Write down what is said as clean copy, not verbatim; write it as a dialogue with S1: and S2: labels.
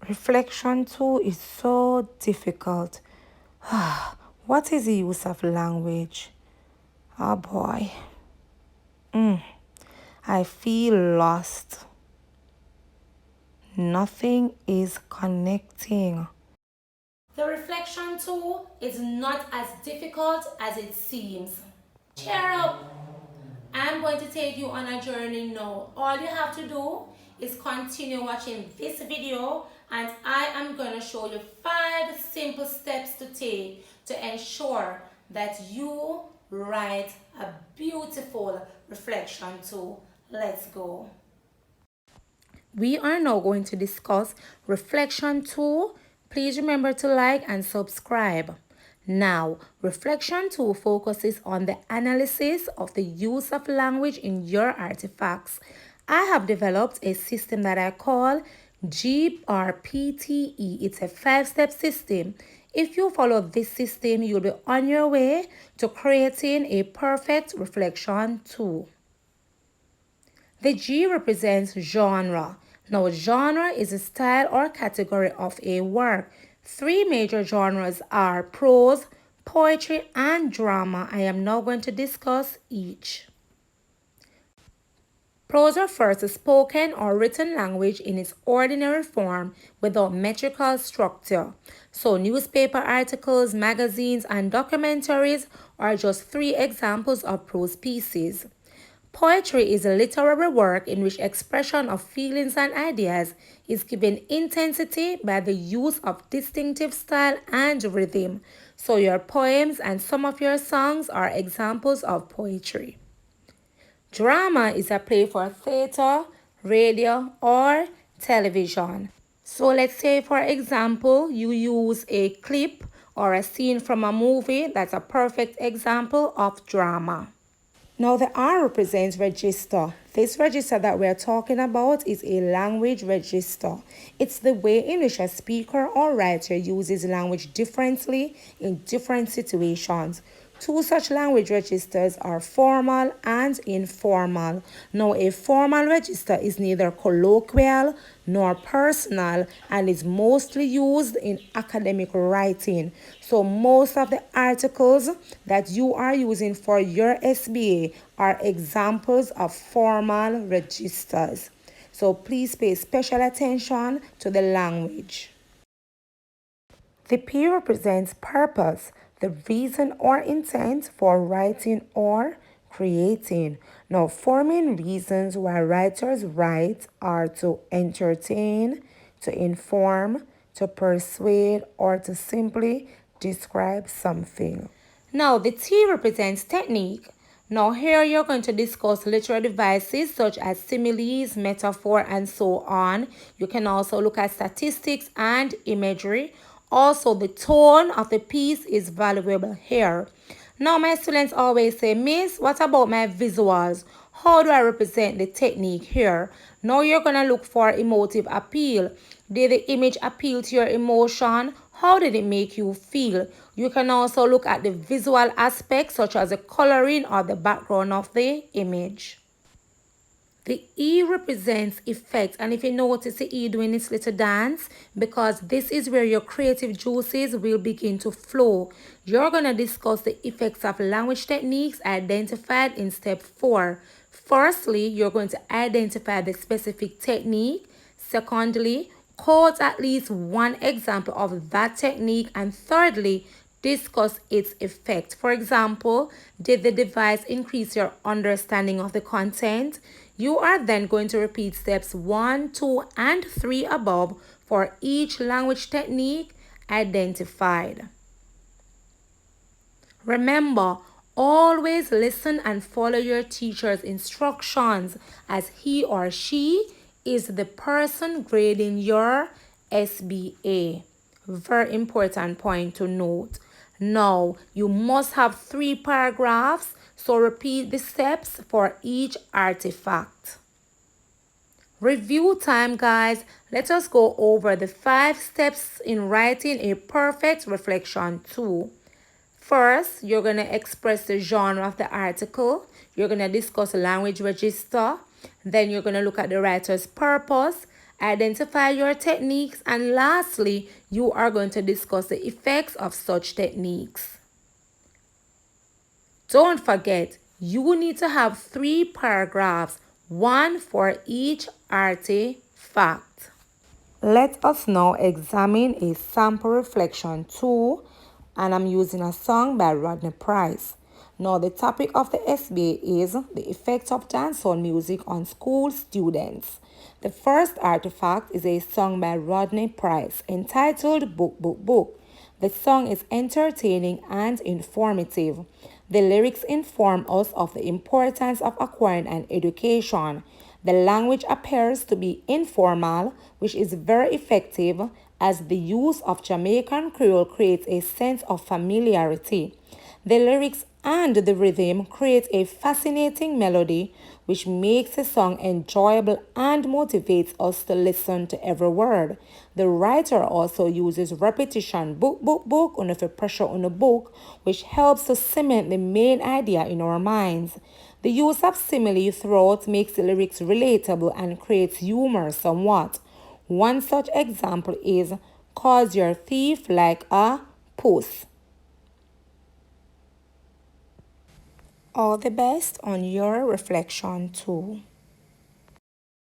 S1: Reflection too is so difficult. What is the use of language? Oh boy. I feel lost. Nothing is connecting.
S2: The reflection tool is not as difficult as it seems. Cheer up! I'm going to take you on a journey now. All you have to do is continue watching this video and I am going to show you 5 simple steps to take to ensure that you write a beautiful reflection tool. Let's go.
S1: We are now going to discuss reflection tool. Please remember to like and subscribe. Now, reflection tool focuses on the analysis of the use of language in your artifacts. I have developed a system that I call GRPTE. It's a 5-step system. If you follow this system, you'll be on your way to creating a perfect reflection tool. The G represents genre. Now, genre is a style or category of a work. 3 major genres are prose, poetry, and drama. I am now going to discuss each. Prose refers to spoken or written language in its ordinary form without metrical structure. So, newspaper articles, magazines, and documentaries are just 3 examples of prose pieces. Poetry is a literary work in which expression of feelings and ideas is given intensity by the use of distinctive style and rhythm. So your poems and some of your songs are examples of poetry. Drama is a play for theater, radio, or television. So let's say, for example, you use a clip or a scene from a movie. That's a perfect example of drama. Now the R represents register. This register that we're talking about is a language register. It's the way in which a speaker or writer uses language differently in different situations. 2 such language registers are formal and informal. Now, a formal register is neither colloquial nor personal and is mostly used in academic writing. So, most of the articles that you are using for your SBA are examples of formal registers. So, please pay special attention to the language. The P represents purpose, the reason or intent for writing or creating. Now, forming reasons why writers write are to entertain, to inform, to persuade, or to simply describe something. Now, the T represents technique. Now, here you're going to discuss literary devices such as similes, metaphor, and so on. You can also look at statistics and imagery. Also, the tone of the piece is valuable here. Now, my students always say, Miss, what about my visuals? How do I represent the technique here? Now, you're going to look for emotive appeal. Did the image appeal to your emotion? How did it make you feel? You can also look at the visual aspects such as the coloring or the background of the image. The E represents effect, and if you notice the E doing its little dance, because this is where your creative juices will begin to flow. You're going to discuss the effects of language techniques identified in step 4. Firstly, you're going to identify the specific technique. Secondly, quote at least one example of that technique. And thirdly, discuss its effect. For example, did the device increase your understanding of the content? You are then going to repeat steps 1, 2, and 3 above for each language technique identified. Remember, always listen and follow your teacher's instructions as he or she is the person grading your SBA. Very important point to note. Now, you must have 3 paragraphs, so repeat the steps for each artifact. Review time, guys. Let us go over the 5 steps in writing a perfect reflection tool. First, you're going to express the genre of the article. You're going to discuss language register. Then you're going to look at the writer's purpose. identify your techniques, and lastly, you are going to discuss the effects of such techniques. Don't forget, you need to have 3 paragraphs, one for each artifact. Let us now examine a sample reflection 2, and I'm using a song by Rodney Price. Now the topic of the SBA is the effect of dancehall music on school students. The first artifact is a song by Rodney Price entitled Book, Book, Book. The song is entertaining and informative. The lyrics inform us of the importance of acquiring an education. The language appears to be informal, which is very effective as the use of Jamaican Creole creates a sense of familiarity. The lyrics and the rhythm create a fascinating melody which makes the song enjoyable and motivates us to listen to every word. The writer also uses repetition, book, book, book, and if pressure on the book, which helps to cement the main idea in our minds. The use of simile throughout makes the lyrics relatable and creates humor somewhat. One such example is, "Cause your thief like a puss." All the best on your reflection too.